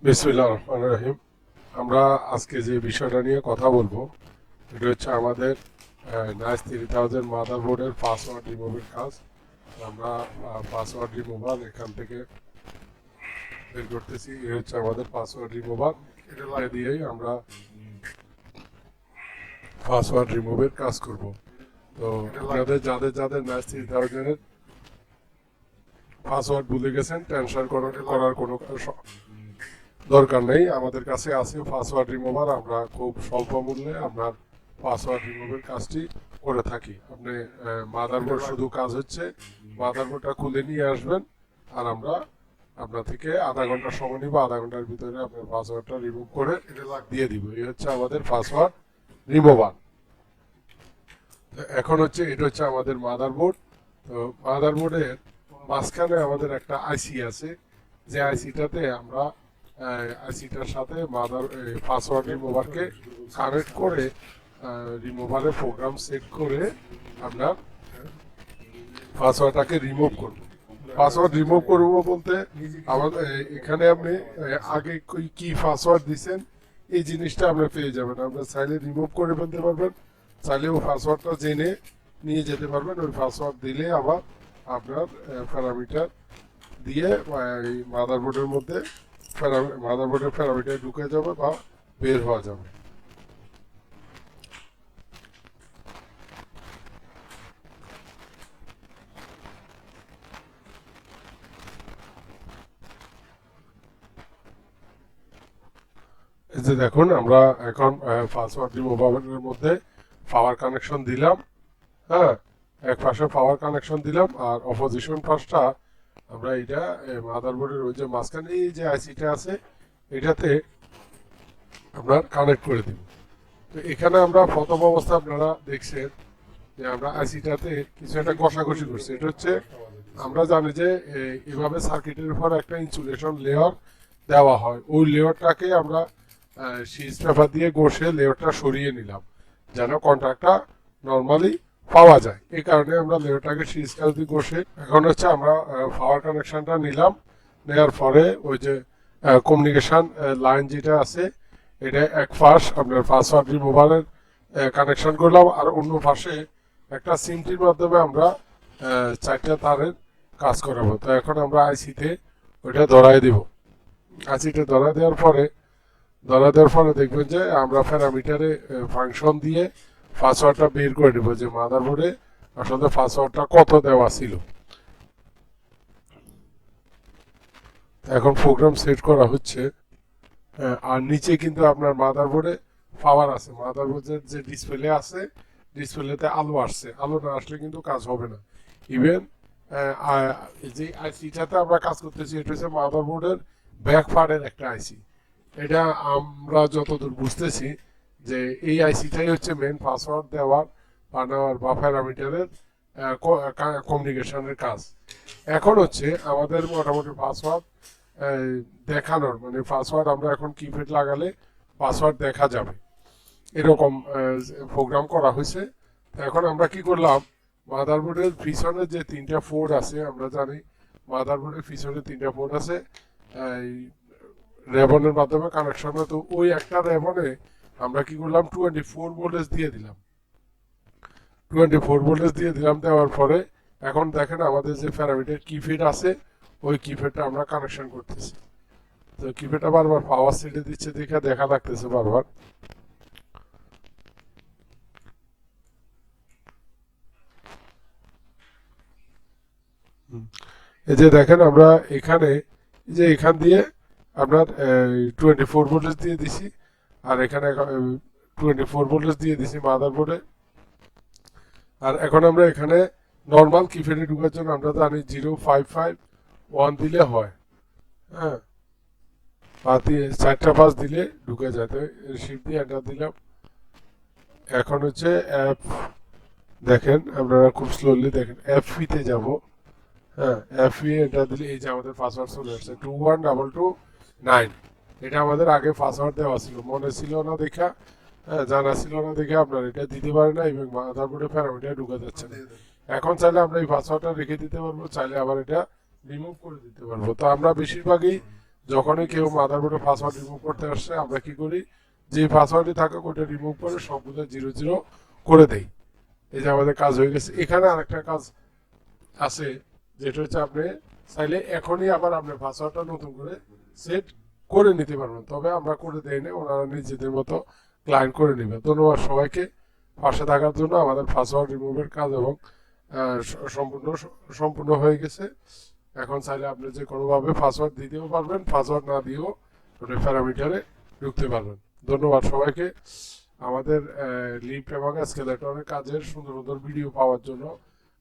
বিসমিল্লাহির রহমানির রহিম। আমরা আজকে যে বিষয়টা নিয়ে কথা বলবো এটা হচ্ছে আমাদের নাইস 3000 মাদারবোর্ডের পাসওয়ার্ড রিমুভের কাজ। আমরা পাসওয়ার্ড রিমুভার এখান থেকে বের করতেছি। এই হচ্ছে আমাদের পাসওয়ার্ড রিমুভার। এটা দিয়েই আমরা পাসওয়ার্ড রিমুভের কাজ করব। তো আপনাদের যাদের যাদের নাইস 3000 এর পাসওয়ার্ড ভুলে গেছেন, টেনশন করার কোনো দরকার নেই। আমাদের কাছে আছে পাসওয়ার্ড রিমুভার। আমরা খুব স্বল্প মূল্যে আপনার পাসওয়ার্ড রিমুভের কাজটি করে থাকি। আপনি মাদারবোর্ড শুধু কাজ হচ্ছে মাদারবোর্ডটা খুলে নিয়ে আসবেন, আর আমরা আপনার থেকে আধা ঘন্টা সময় নিব। আধা ঘন্টার ভিতরে আপনার পাসওয়ার্ডটা রিমুভ করে দিয়ে দিব। এই হচ্ছে আমাদের পাসওয়ার্ড রিমুভার। এখন হচ্ছে এটা হচ্ছে আমাদের মাদারবোর্ড। তো মাদারবোর্ডের মাঝখানে আমাদের একটা আইসি আছে, যে আইসিটাতে আমরা আইসিটার সাথে পাসওয়ার্ড রিমুভারকে কানেক্ট করে রিমুভারের প্রোগ্রাম সেট করে আপনার পাসওয়ার্ডটাকে রিমুভ করব। পাসওয়ার্ড রিমুভ করবো বলতে আমাদের এখানে আপনি আগে কি পাসওয়ার্ড দিচ্ছেন এই জিনিসটা আপনি পেয়ে যাবেন। আপনার চাইলে রিমুভ করে ফেলতে পারবেন, চাইলে ওই পাসওয়ার্ডটা জেনে নিয়ে যেতে পারবেন। ওই পাসওয়ার্ড দিলে আবার আপনার প্যারামিটার দিয়ে মাদারবোর্ডের মধ্যে মাদারবোর্ডের প্যারামিটার ঢুকে যাবে বা বের হওয়া যাবে। এই যে দেখুন, আমরা এখন পাসওয়ার্ড রিমুভারের মধ্যে পাওয়ার কানেকশন দিলাম। হ্যাঁ, এক পাশে পাওয়ার কানেকশন দিলাম, আর অপোজিশন পাশটা আমরা এটা মাদারবোর্ডের ওই যে মাঝখানে এই যে আইসিটা আছে এটাতে আপনার কানেক্ট করে দিব। তো এখানে আমরা প্রথম অবস্থা আপনারা দেখছেন যে আমরা আইসিটাতে কিছু একটা ঘষাঘষি করছি। এটা হচ্ছে আমরা জানি যে এভাবে সার্কিটের উপর একটা ইনসুলেশন লেয়ার দেওয়া হয়। ওই লেয়ারটাকে আমরা সিজ পেপার দিয়ে ঘষে লেয়ারটা সরিয়ে নিলাম যেন কন্ট্যাক্টটা নর্মালি পাওয়া যায়। এই কারণে আমরা লেয়ারটাকে সিজ কাজ দিয়ে ঘষে এখন হচ্ছে আমরা পাওয়ার কানেকশনটা নিলাম। নেওয়ার পরে ওই যে কমিউনিকেশন লাইন যেটা আছে এটা এক পাশ আপনার পাসওয়ার্ড রিমুভারের কানেকশন করলাম, আর অন্য পাশে একটা সিমটির মাধ্যমে আমরা চারটা তারের কাজ করাবো। তো এখন আমরা আইসিতে ওইটা ধরাই দিব। আইসিটা ধরা দেওয়ার পরে দেখবেন যে আমরা প্যারামিটারে ফাংশন দিয়ে পাসওয়ার্ডটা বের করে দেবো যে মাদারবোর্ডে আসলে পাসওয়ার্ডটা কত দেওয়া ছিল। এখন প্রোগ্রাম সেট করা হচ্ছে। আর নিচে কিন্তু আপনার মাদারবোর্ডে পাওয়ার আছে। মাদারবোর্ডের যে ডিসপ্লে আছে ডিসপ্লেতে আলো আসছে, আলো না আসলে কিন্তু কাজ হবে না। ইভেন যে আইসিটাতে আমরা কাজ করতেছি এটা হচ্ছে মাদারবোর্ডের ব্যাক পার্টের একটা আইসি। এটা আমরা যতদূর বুঝতেছি যে এই আইসিটাই হচ্ছে মেন পাসওয়ার্ড দেওয়ার বা নেওয়ার বা প্যারামিটারের কমিউনিকেশনের কাজ। এখন হচ্ছে আমাদের মোটামুটি পাসওয়ার্ড দেখানোর, মানে পাসওয়ার্ড আমরা এখন কিপ্যাড লাগালে পাসওয়ার্ড দেখা যাবে এরকম প্রোগ্রাম করা হয়েছে। এখন আমরা কি করলাম, মাদারবোর্ডের পিছনে যে তিনটা পোর্ট আছে, আমরা জানি মাদারবোর্ডের পিছনে তিনটা পোর্ট আছে রেবনের মাধ্যমে কানেকশন। তো ওই একটা রেবনে আমরা কি করলাম 24 ভোল্টেজ দিয়ে দিলাম। 24 ভোল্টেজ দিয়ে দিলাম। দেওয়ার পরে এখন দেখেন আমাদের যে প্যারামিটার কিপ্যাড আছে ওই কিপ্যাডটা আমরা কানেকশন করতেছি। তো কিপ্যাডটা বারবার পাওয়ার সেটে দিচ্ছে দেখে দেখা লাগতেছে বারবার। এই যে দেখেন আমরা এখানে যে এখান দিয়ে আপনার 24 ভোল্টেজ দিয়ে দিছি, আর এখানে 24 ভোল্টেজ দিয়ে দিছি মাদারবোর্ডে। আর এখন আমরা এখানে নর্মাল কিপ্যাডে ঢুকার জন্য আমরা জানি 0551 দিলে হয়। হ্যাঁ, চারটা পাঁচ দিলে ঢুকে যায়। তো শিফট দিয়ে এন্টার দিলাম। এখন হচ্ছে অ্যাপ, দেখেন আপনারা খুব স্লোলি দেখেন এফ তে যাব। হ্যাঁ, এফ এন্টার দিলে এই যে আমাদের পাসওয়ার্ড চলে আসছে 21229। এটা আমাদের আগে পাসওয়ার্ড দেওয়া ছিল, মনে ছিল না দেখা, হ্যাঁ জানা ছিল না দেখে আপনার এটা দিতে পারে না এবং মাদারবোর্ডে প্যারামিটার ঢুকে যাচ্ছে না। এখন চাইলে আমরা এই পাসওয়ার্ডটা রেখে দিতে পারবো, চাইলে আবার এটা রিমুভ করে দিতে পারবো। তো আমরা বেশিরভাগই যখনই কেউ মাদারবোর্ডে পাসওয়ার্ড রিমুভ করতে আসছে আমরা কি করি, যে পাসওয়ার্ডই থাকুক ওটা রিমুভ করে সবগুলো 0 0 করে দেই। এই যে আমাদের কাজ হয়ে গেছে। এখানে আরেকটা কাজ আছে, যেটা হচ্ছে আপনি চাইলে এখনই আবার আপনার পাসওয়ার্ডটা নতুন করে সেট করে নিতে পারবেন, তবে আমরা করে দেই না, ওনারা নিজেদের মতো ক্লায়েন্ট করে নেবে। ধন্যবাদ সবাইকে পাশে থাকার জন্য। আমাদের পাসওয়ার্ড রিমুভের কাজ এবং সম্পূর্ণ সম্পূর্ণ হয়ে গেছে। এখন চাইলে আপনি যে কোনোভাবে পাসওয়ার্ড দিতেও পারবেন, পাসওয়ার্ড না দিয়েও ওটা প্যারামিটারে ঢুকতে পারবেন। ধন্যবাদ সবাইকে। আমাদের লিফট এবং এসকেলেটরের কাজের সুন্দর সুন্দর ভিডিও পাওয়ার জন্য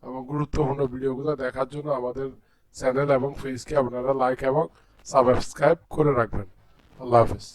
এবং গুরুত্বপূর্ণ ভিডিওগুলো দেখার জন্য আমাদের চ্যানেল এবং পেজকে আপনারা লাইক এবং সাবস্ক্রাইব করে রাখবেন। আল্লাহ হাফেজ।